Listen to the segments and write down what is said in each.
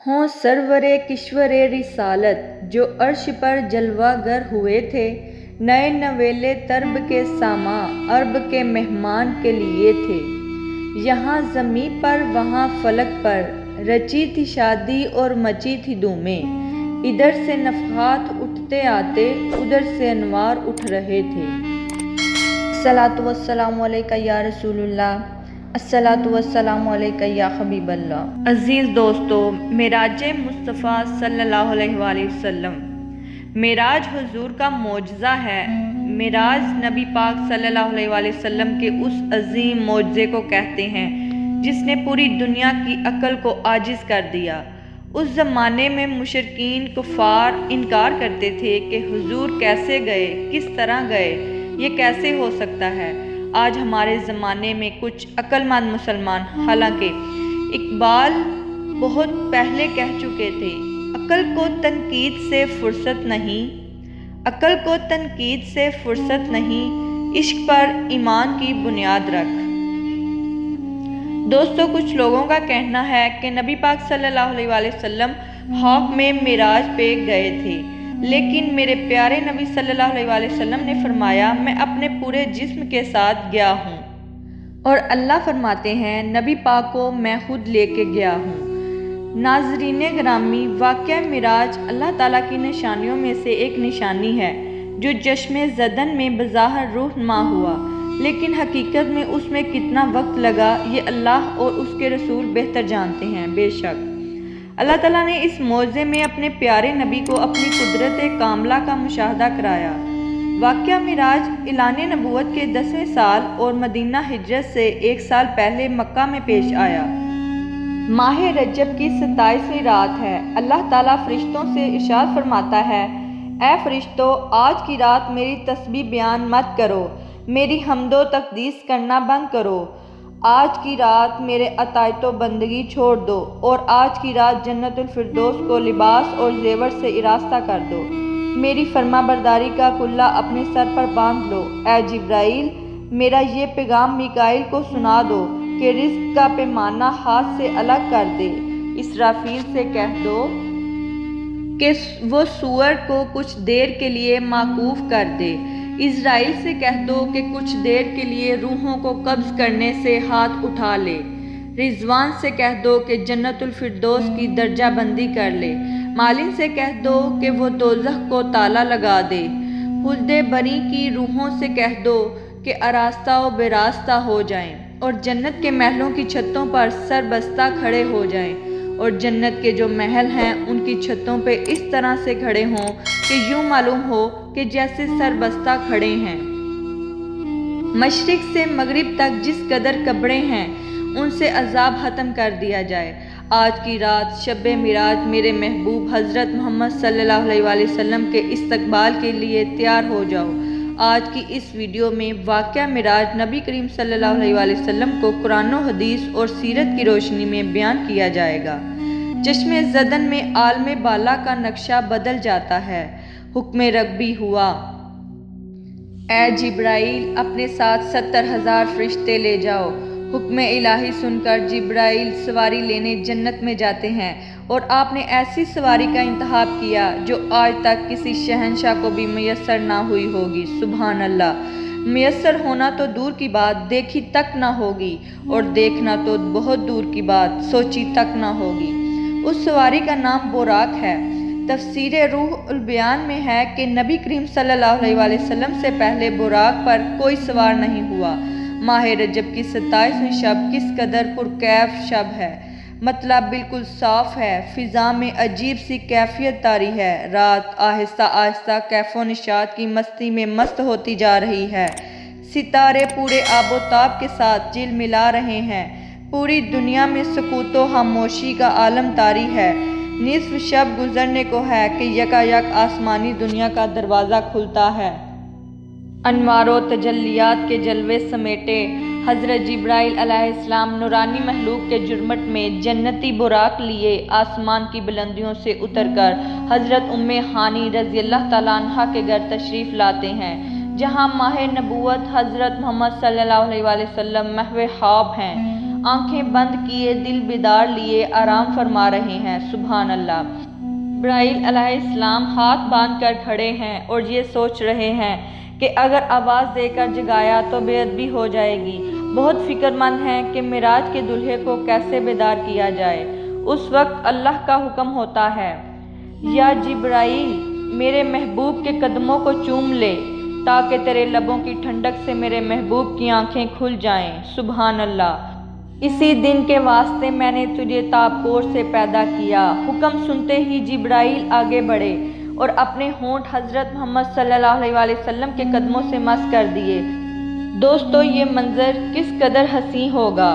हों सरवरे किश्वरे रिसालत जो अर्श पर जलवागर हुए थे। नए नवेले तर्ब के सामा अरब के मेहमान के लिए थे। यहाँ ज़मी पर वहाँ फलक पर रची थी शादी और मची थी धूमें। इधर से नफ़हात उठते आते उधर से अनवार उठ रहे थे। अस्सलातु वस्सलामु अलैका या रसूलुल्लाह, अस्सलातु वस्सलामु अलैका या हबीबल्लाह। अज़ीज़ दोस्तों, मेराज मुस्तफ़ा सल्लल्लाहु अलैहि वसल्लम मेराज हुजूर का मौजज़ा है। मेराज नबी पाक सल्लल्लाहु अलैहि वसल्लम के उस अजीम मौजज़े को कहते हैं जिसने पूरी दुनिया की अक्ल को आजिज़ कर दिया। उस ज़माने में मुशरिकीन कुफ़ार इनकार करते थे कि हुजूर कैसे गए, किस तरह गए, ये कैसे हो सकता है। आज हमारे ज़माने में कुछ अक्लमंद मुसलमान, हालांकि इकबाल बहुत पहले कह चुके थे, अक्ल को तनकीद से फुर्सत नहीं, अक्ल को तनकीद से फुर्सत नहीं, इश्क पर ईमान की बुनियाद रख। दोस्तों, कुछ लोगों का कहना है कि नबी पाक सल्लल्लाहु अलैहि वसल्लम ख्वाब में मिराज पे गए थे, लेकिन मेरे प्यारे नबी सल्लल्लाहु अलैहि वसल्लम ने फरमाया, मैं अपने पूरे जिस्म के साथ गया हूँ। और अल्लाह फरमाते हैं, नबी पाक को मैं खुद लेके गया हूँ। नाज़रीन ग्रामी, वाक़या मिराज अल्लाह ताला की निशानियों में से एक निशानी है जो चश्मे ज़दन में बज़ाहिर रूहनुमा हुआ, लेकिन हकीकत में उसमें कितना वक्त लगा ये अल्लाह और उसके रसूल बेहतर जानते हैं। बेशक अल्लाह ताला ने इस मौज़े में अपने प्यारे नबी को अपनी कुदरत कामला का मुशाहदा कराया। वाक़या मिराज इलाने नबूवत के 10वें साल और मदीना हिजरत से 1 साल पहले मक्का में पेश आया। माह रजब की 27वीं रात है। अल्लाह ताला फरिश्तों से इरशाद फरमाता है, ऐ फरिश्तों, आज की रात मेरी तस्बीह बयान मत करो, मेरी हम्दो तकदीस करना बंद करो। आज की रात मेरे अतायतो बंदगी छोड़ दो और आज की रात जन्नतुल फिरदौस को लिबास और जेवर से इरास्ता कर दो। मेरी फरमा बरदारी का कुल्ला अपने सर पर बांध लो। ऐ जिब्राइल, मेरा ये पैगाम मिकाइल को सुना दो कि रिज़्क का पैमाना हाथ से अलग कर दे। इसराफील से कह दो कि वो सूअर को कुछ देर के लिए माकूफ कर दे। इज़राइल से कह दो कि कुछ देर के लिए रूहों को कब्ज़ करने से हाथ उठा ले। रिजवान से कह दो कि जन्नतुल फिरदौस की दर्जा बंदी कर ले। मालिन से कह दो कि वो दोज़ख को ताला लगा दे। हुल्दे बरी की रूहों से कह दो कि आरास्ता व बेरास्ता हो जाएं और जन्नत के महलों की छतों पर सरबस्ता खड़े हो जाएं, और जन्नत के जो महल हैं उनकी छतों पे इस तरह से खड़े हों कि यूं मालूम हो कि जैसे सरबस्ता खड़े हैं। मशरिक से मगरिब तक जिस कदर कब्रें हैं उनसे अजाब ख़त्म कर दिया जाए। आज की रात शब मिराज मेरे महबूब हज़रत मोहम्मद सल्लल्लाहु अलैहि वसल्लम के इस्तकबाल के लिए तैयार हो जाओ। आज की इस वीडियो में वाक़या मिराज नबी करीम सल्लल्लाहु अलैहि वसल्लम को कुरान और हदीस और सीरत की रोशनी में बयान किया जाएगा। चश्मे ज़दन में आलम बाला का नक्शा बदल जाता है। हुक्म रब्बी हुआ, ऐ जिब्राइल, अपने साथ 70,000 फरिश्ते ले जाओ। हुक्म इलाही सुनकर जिब्राइल सवारी लेने जन्नत में जाते हैं और आपने ऐसी सवारी का इंतखाब किया जो आज तक किसी शहंशाह को भी मैसर ना हुई होगी। सुभान अल्लाह, मैसर होना तो दूर की बात, देखी तक ना होगी, और देखना तो बहुत दूर की बात, सोची तक ना होगी। उस सवारी का नाम बुराक है। तफसीर रूह उल बयान में है कि नबी करीम सल्लल्लाहु अलैहि वसल्लम से पहले बुराक पर कोई सवार नहीं हुआ। माह रजब की 27वीं शब किस कदर पुरकैफ शब है, मतलब बिल्कुल साफ है। फ़िज़ा में अजीब सी कैफियत तारी है। रात आहिस्ता आहिस्ता कैफो निशात की मस्ती में मस्त होती जा रही है। सितारे पूरे आबोताब के साथ जिल मिला रहे हैं। पूरी दुनिया में सुकूतो खामोशी का आलम तारी है। निस्फ शब गुजरने को है कि यकायक आसमानी दुनिया का दरवाज़ा खुलता है। अनवारो तजल्लियात के जलवे समेटे हज़रत जिब्राइल अलैहिस्सलाम नूरानी महलूक के जुर्मट में जन्नती बुराक लिए आसमान की बुलंदियों से उतरकर हज़रत उम्मे हानी रज़ियल्लाहु ताला अन्हा के घर तशरीफ़ लाते हैं, जहाँ माह नबूवत हज़रत मोहम्मद सल्लल्लाहु अलैहि वसल्लम महवे ख्वाब हैं। आंखें बंद किए दिल बेदार लिए आराम फरमा रहे हैं। सुभान अल्लाह। जिब्राइल अलैहिस्सलाम हाथ बांध कर खड़े हैं और ये सोच रहे हैं कि अगर आवाज़ देकर जगाया तो बेअदबी हो जाएगी। बहुत फिक्रमंद हैं कि मिराज के दूल्हे को कैसे बेदार किया जाए। उस वक्त अल्लाह का हुक्म होता है, या जिब्राइल मेरे महबूब के कदमों को चूम ले ताकि तेरे लबों की ठंडक से मेरे महबूब की आंखें खुल जाएं। सुभान अल्लाह। इसी दिन के वास्ते मैंने तुझे ताबकोर से पैदा किया। हुक्म सुनते ही जिब्राइल आगे बढ़े और अपने होंठ हज़रत मोहम्मद सल्लल्लाहु अलैहि वसल्लम के कदमों से मस कर दिए। दोस्तों, ये मंजर किस कदर हसीन होगा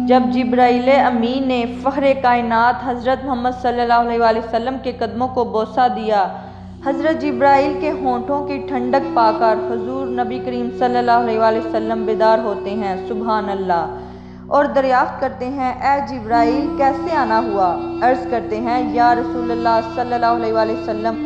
जब जिब्राइल अमीन ने फ़ख्र कायनात हज़रत मोहम्मद सल्लल्लाहु अलैहि वसल्लम के कदमों को बोसा दिया। हज़रत जिब्राइल के होंठों की ठंडक पाकर हुज़ूर नबी करीम सल्लल्लाहु अलैहि वसल्लम बेदार होते हैं। सुभान अल्लाह। और दरियाफ्त करते हैं, ए जिब्राइल कैसे आना हुआ? अर्ज़ करते हैं, या रसूलुल्लाह सल्लल्लाहु अलैहि वसल्लम,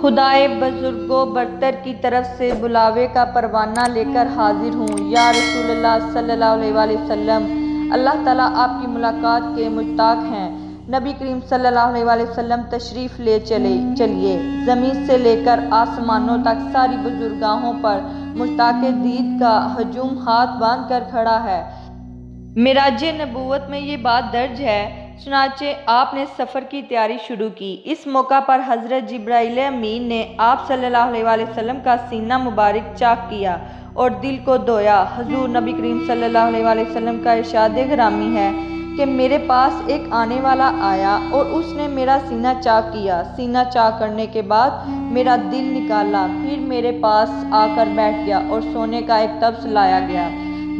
खुदाए बुजुर्गो बरतर की तरफ से बुलावे का परवाना लेकर हाजिर हूँ। या रसूलुल्लाह सल्लल्लाहु अलैहि वसल्लम, अल्लाह ताला आपकी मुलाकात के मुश्ताक हैं। नबी करीम सल्लल्लाहु अलैहि वसल्लम तशरीफ़ ले चलिए। ज़मीन से लेकर आसमानों तक सारी बुजुर्गाहों पर मुश्ताक दीद का हजूम हाथ बांध कर खड़ा है। मिराज नबूवत में ये बात दर्ज है। चुनाचे आपने सफ़र की तैयारी शुरू की। इस मौका पर हज़रत जिब्राइल अमीन ने आप सल्लल्लाहु अलैहि वसल्लम का सीना मुबारक चाक किया और दिल को धोया। हुज़ूर नबी करीम सल्लल्लाहु अलैहि वसल्लम का इरशाद ग्रामी है कि मेरे पास एक आने वाला आया और उसने मेरा सीना चाक किया। सीना चाक करने के बाद मेरा दिल निकाला, फिर मेरे पास आकर बैठ गया और सोने का एक तब्स लाया गया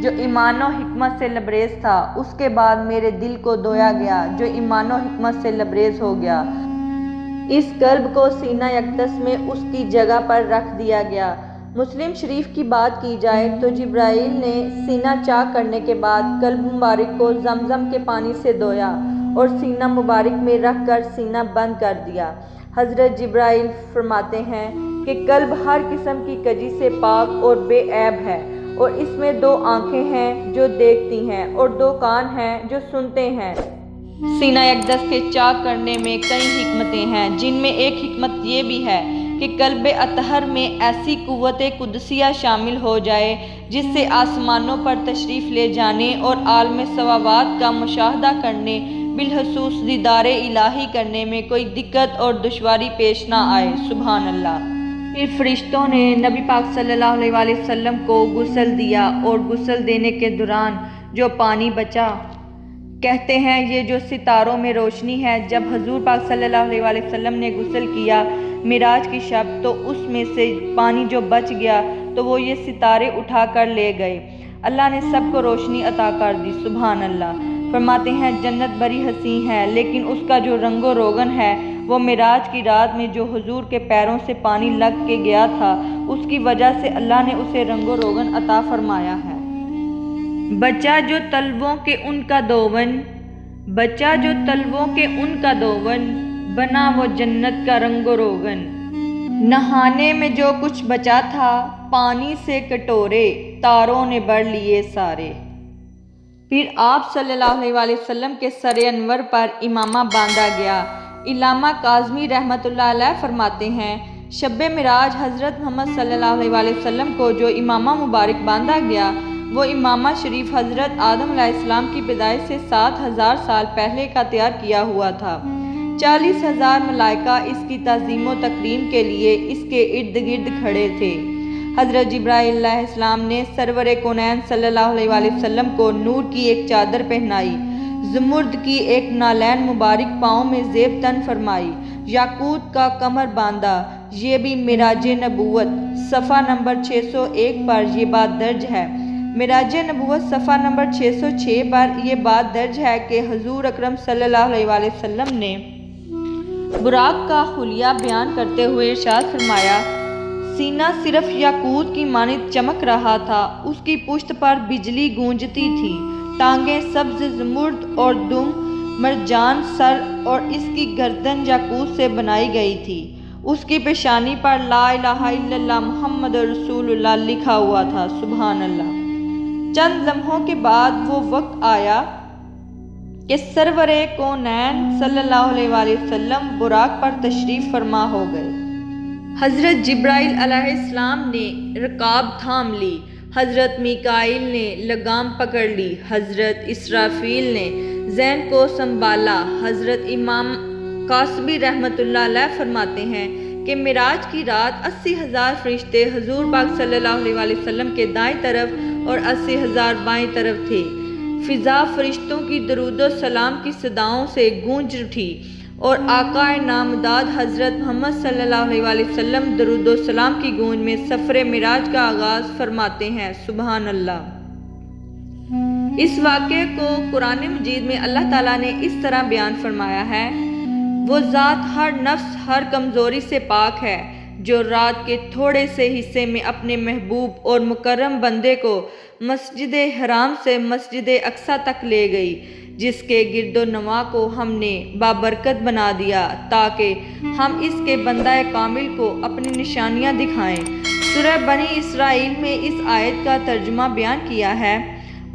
जो ईमान और हिकमत से लबरेज था। उसके बाद मेरे दिल को धोया गया जो ईमान और हिकमत से लबरेज हो गया। इस कल्ब को सीना यकदस में उसकी जगह पर रख दिया गया। मुस्लिम शरीफ की बात की जाए तो जिब्राइल ने सीना चाक करने के बाद कल्ब मुबारक को जमजम के पानी से धोया और सीना मुबारक में रख कर सीना बंद कर दिया। हज़रत जिब्राइल फरमाते हैं कि कल्ब हर किस्म की कजी से पाक और बेऐब है और इसमें 2 आँखें हैं जो देखती हैं और 2 कान हैं जो सुनते हैं। सीना यकदस के चाक करने में कई हिकमतें हैं, जिनमें एक हिकमत ये भी है कि कल्ब अतहर में ऐसी कुव्वत कुदसिया शामिल हो जाए जिससे आसमानों पर तशरीफ़ ले जाने और आलम सवावात का मुशाहदा करने बिलखसूस दीदारे इलाही करने में कोई दिक्कत और दुश्वारी पेश ना आए। सुभान अल्लाह। फिर फरिश्तों ने नबी पाक सल्लल्लाहु अलैहि वसल्लम को गुस्ल दिया और गुस्ल देने के दौरान जो पानी बचा, कहते हैं ये जो सितारों में रोशनी है, जब हजूर पाक सल्लल्लाहु अलैहि वसल्लम ने गुस्ल किया मिराज की शब, तो उसमें से पानी जो बच गया तो वो ये सितारे उठा कर ले गए। अल्लाह ने सबको रोशनी अता कर दी। सुभान अल्लाह। फरमाते हैं जन्नत बड़ी हसीन है, लेकिन उसका जो रंगो रोगन है वो मिराज की रात में जो हुजूर के पैरों से पानी लग के गया था, उसकी वजह से अल्लाह ने उसे रंगो रोगन अता फरमाया है। बचा जो तलवों के उनका दोवन, बचा जो तलवों के उनका दोवन, बना वो जन्नत का रंगो रोगन। नहाने में जो कुछ बचा था पानी से कटोरे, तारों ने भर लिए सारे। फिर आप सल्लल्लाहु अलैहि वसल्लम के सर अनवर पर इमामा बांधा गया। इलामा काज़मी रहमतुल्लाह अलैह फरमाते हैं, शब मिराज हज़रत मोहम्मद सल्लल्लाहु अलैहि वसल्लम को जो इमामा मुबारक बांधा गया, वो इमामा शरीफ हज़रत आदम अलैहिस्सलाम की पैदाइश से 7000 साल पहले का तैयार किया हुआ था। 40,000 मलाइका इसकी ताज़ीम व तकरीम के लिए इसके इर्द गिर्द खड़े थे। हज़रत जिब्राइल अलैहिस्सलाम ने सरवर कौनैन सल्लल्लाहु अलैहि वसल्लम को नूर की एक चादर पहनाई, ज़मुर्द की एक नालैन मुबारक पाँव में ज़ेब तन फरमाई, याकूत का कमर बांधा। ये भी मिराज नबूवत सफ़ा नंबर 601 पर यह बात दर्ज है। मिराज नबूवत सफ़ा नंबर 606 पर यह बात दर्ज है कि हुज़ूर अकरम सल्लल्लाहु अलैहि वसल्लम ने बुराक का हुलिया बयान करते हुए इरशाद फरमाया, सीना सिर्फ याकूत की मानित चमक रहा था, उसकी पुश्त पर बिजली गूंजती थी, टांगें सब्ज ज़मुर्द और दुम मरजान, सर और इसकी गर्दन याकूत से बनाई गई थी। उसकी पेशानी पर ला इलाहा इल्लल्लाह मुहम्मद रसूलुल्लाह लिखा हुआ था। सुभान अल्लाह। चंद लम्हों के बाद वो वक्त आया कि सरवरे कौनैन सल्लल्लाहु अलैहि वसल्लम बुराक पर तशरीफ़ फरमा हो गए। हज़रत जिब्राइल अलैहिस्सलाम ने रकाब थाम ली, हज़रत मीकाईल ने लगाम पकड़ ली, हज़रत इसराफील ने ज़ैन को संभाला। हज़रत इमाम कासबी रहमतुल्लाह अलैह फरमाते हैं कि मिराज की रात 80,000 फरिश्ते हुज़ूर पाक सल्लल्लाहु अलैहि वसल्लम के दाएं तरफ और 80,000 बाएं तरफ थे। फ़िज़ा फरिश्तों की दरूद और सलाम की सदाओं से गूंज उठी और आकाए नामदाद हज़रत मोहम्मद सल्लल्लाहु अलैहि वसल्लम दरूद और सलाम की गूंज में सफ़र मिराज का आगाज़ फरमाते हैं। सुबहान अल्लाह। इस वाक़े को कुरान मजीद में अल्लाह ताला ने इस तरह बयान फरमाया है, वो ज़ात हर नफ्स हर कमज़ोरी से पाक है जो रात के थोड़े से हिस्से में अपने महबूब और मुकर्रम बंदे को मस्जिद हराम से मस्जिद अक्सा तक ले गई, जिसके गिरदो नवा को हमने बाबरकत बना दिया ताकि हम इसके बंदा कामिल को अपनी निशानियां दिखाएं। सूरह बनी इसराइल में इस आयत का तर्जुमा बयान किया है।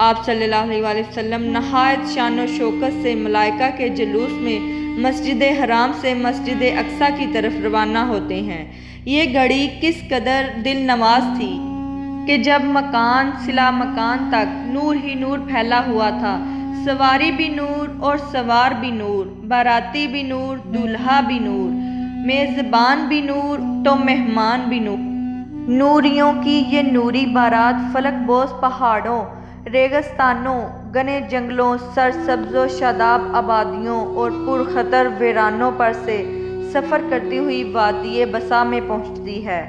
आप सल्लल्लाहु अलैहि वसल्लम नहायत शान और शौकत से मलाइका के जुलूस में मस्जिद हराम से मस्जिद अक्सा की तरफ रवाना होते हैं। ये घड़ी किस कदर दिल नवाज थी कि जब मकान सिला मकान तक नूर ही नूर फैला हुआ था, सवारी भी नूर और सवार भी नूर, बाराती भी नूर, दूल्हा भी नूर, मेज़बान भी नूर तो मेहमान भी नूर। नूरियों की ये नूरी बारात फलकबोस पहाड़ों, रेगिस्तानों, घने जंगलों, सरसब्ज़ो शादाब आबादियों और पुरखतर वीरानों पर से सफ़र करती हुई वादी बसा में पहुँचती है,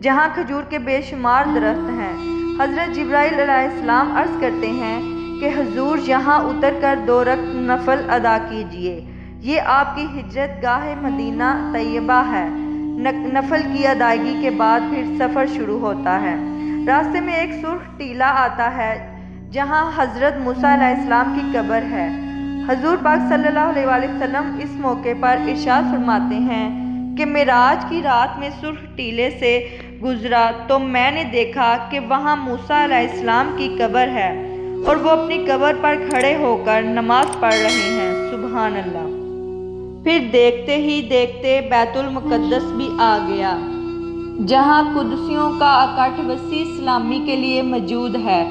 जहाँ खजूर के बेशुमार दरख्त हैं। हज़रत जिब्राइल अलैहिस्सलाम अर्ज़ करते हैं कि हुज़ूर यहाँ उतर कर 2 रकअत नफल अदा कीजिए। ये आपकी हिजरत गाह मदीना तैयबा है। नफल की अदायगी के बाद फिर सफ़र शुरू होता है। रास्ते में एक सुर्ख टीला आता है जहाँ हज़रत मूसा अलैहिस्सलाम की कब्र है। हुज़ूर पाक सल्लल्लाहु अलैहि वसल्लम इस मौके पर इरशाद फरमाते हैं कि मिराज की रात में सुर्ख टीले से गुजरा तो मैंने देखा कि वहाँ मूसा अलैहिस्सलाम की कब्र है और वो अपनी कब्र पर खड़े होकर नमाज पढ़ रहे हैं। सुबहान अल्लाह। फिर देखते ही देखते बैतुल मुक़द्दस भी आ गया, जहाँ कुदसियों का इकट्ठ वसी सलामी के लिए मौजूद है,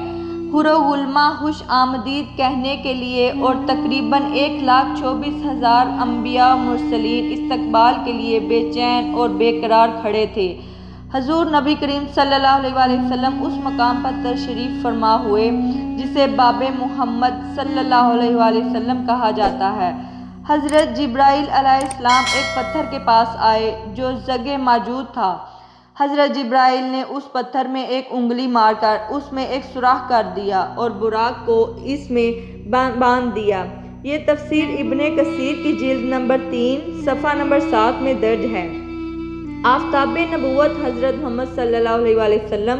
हुर्र-गुल्मा खुश आमदीद कहने के लिए और तकरीबन 1,24,000 अम्बिया मुरसलीन इस्तकबाल के लिए बेचैन और बेकरार खड़े थे। हजूर नबी करीम सल्लल्लाहु अलैहि वसल्लम उस मकाम पर तशरीफ़ फरमा हुए जिसे बाबे मोहम्मद सल्लल्लाहु अलैहि वसल्लम कहा जाता है। हज़रत जिब्राइल अलैहिस्सलाम एक पत्थर के पास आए जो जगह मौजूद था। हज़रत जिब्राइल ने उस पत्थर में एक उंगली मारकर उसमें एक सुराख कर दिया और बुराक को इसमें बांध दिया। ये तफसीर इब्ने कसीर की जिल्द नंबर 3 सफ़ा नंबर 7 में दर्ज है। आफ्ताबे नबूवत हज़रत मोहम्मद सल्लल्लाहु अलैहि वसल्लम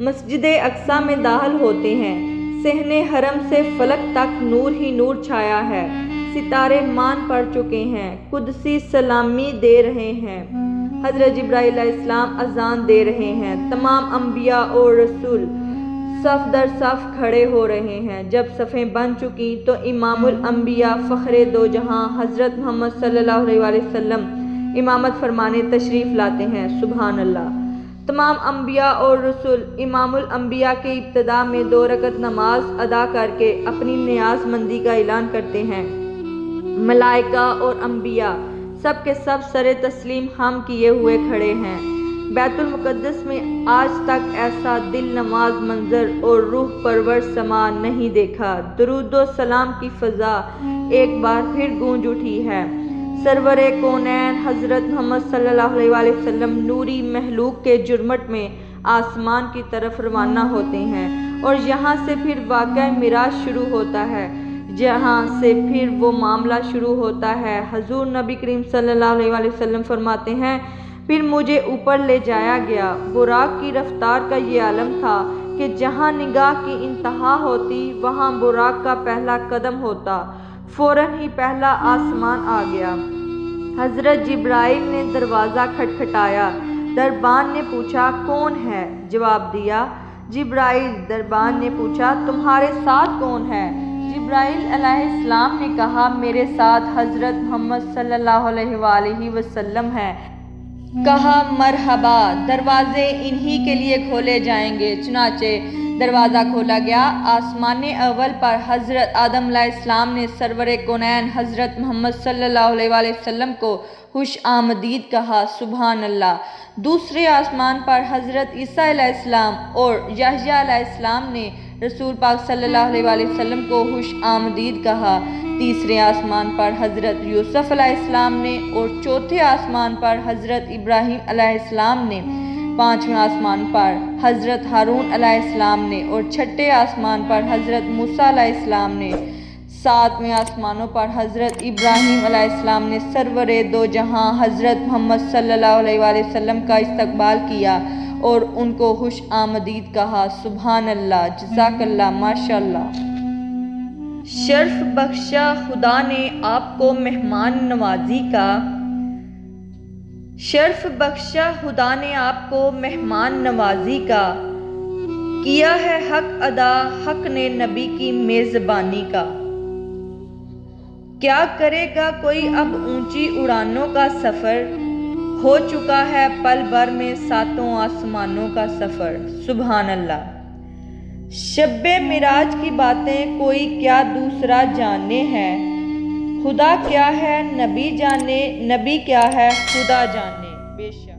मस्जिद अक्सा में दाखिल होते हैं। सहने हरम से फलक तक नूर ही नूर छाया है। सितारे मान पड़ चुके हैं, कुदसी सलामी दे रहे हैं। हज़रत जिब्राइल अलैहिस्सलाम अजान दे रहे हैं। तमाम अम्बिया और रसूल सफ़ दर सफ़ खड़े हो रहे हैं। जब सफ़ें बन चुकी तो इमामुल अम्बिया फ़ख्रे दो जहां हज़रत मोहम्मद सल्लल्लाहु अलैहि वसल्लम इमामत फरमाने तशरीफ़ लाते हैं। सुबहान अल्लाह। तमाम अम्बिया और रसूल इमामुल अम्बिया के इब्तिदा में 2 रकअत नमाज अदा करके अपनी नियाज़मंदी का ऐलान करते हैं। मलाइका और अम्बिया सब के सब सरे तस्लीम हम किए हुए खड़े हैं। बैतुल मुक़द्दस में आज तक ऐसा दिल नवाज मंजर और रूह परवर समा नहीं देखा। दरूद व सलाम की फ़ज़ा एक बार फिर गूंज उठी है। सरवरे कौनैन हज़रत मोहम्मद सल्लल्लाहु अलैहि वसल्लम नूरी महलूक के जुर्मट में आसमान की तरफ रवाना होते हैं और यहाँ से फिर वाक़या मिराज शुरू होता है, जहाँ से फिर वो मामला शुरू होता है। हजूर नबी करीम सल्लल्लाहु अलैहि वसल्लम फरमाते हैं, फिर मुझे ऊपर ले जाया गया। बुराक की रफ्तार का ये आलम था कि जहाँ निगाह की इंतहा होती वहाँ बुराक का पहला कदम होता। फ़ौरन ही पहला आसमान आ गया। हज़रत जिब्राइल ने दरवाज़ा खटखटाया। दरबान ने पूछा, कौन है? जवाब दिया, जिब्राइल। दरबान ने पूछा, तुम्हारे साथ कौन है? जिब्राइल अलैहिस्सलाम ने कहा, मेरे साथ हज़रत मोहम्मद सल्लल्लाहु अलैहि वसल्लम है। कहा, मरहबा, दरवाजे इन्हीं के लिए खोले जाएंगे। चुनाचे दरवाज़ा खोला गया। आसमान अव्वल पर हज़रत आदम अलैहिस्सलाम ने सरवरे कौनैन हज़रत मोहम्मद सल्लल्लाहु अलैहि वसल्लम को खुश आमदीद कहा, सुभान अल्लाह। दूसरे आसमान पर हज़रत ईसा अलैहिस्सलाम और यहया अलैहिस्सलाम ने रसूल पाक सल्लल्लाहु अलैहि वसल्लम को खुश आमदीद कहा। तीसरे आसमान पर हज़रत यूसुफ अलैहिस्सलाम ने और चौथे आसमान पर हज़रत इब्राहीम अलैहिस्सलाम ने। पाँचवें आसमान पर हज़रत हारून अलैहिस्सलाम ने और छठे आसमान पर हज़रत मूसा अलैहिस्सलाम ने। सातवें आसमानों पर हज़रत इब्राहीम अलैहिस्सलाम ने सरवरे दो जहां हज़रत मोहम्मद सल्लल्लाहु अलैहि वसल्लम का इस्तकबाल किया और उनको खुश आमदीद कहा, सुभान अल्लाह, जज़ाकल्लाह, माशाअल्लाह। शर्फ बख्शा खुदा ने आपको मेहमान नवाजी का। शर्फ बख्शा खुदा ने आपको मेहमान नवाजी का। किया है हक अदा, हक ने नबी की मेज़बानी का। क्या करेगा कोई अब ऊंची उड़ानों का सफ़र, हो चुका है पल भर में सातों आसमानों का सफ़र, सुभान अल्लाह। शब्बे मिराज की बातें कोई क्या दूसरा जाने हैं, खुदा क्या है नबी जाने, नबी क्या है खुदा जाने, बेशक।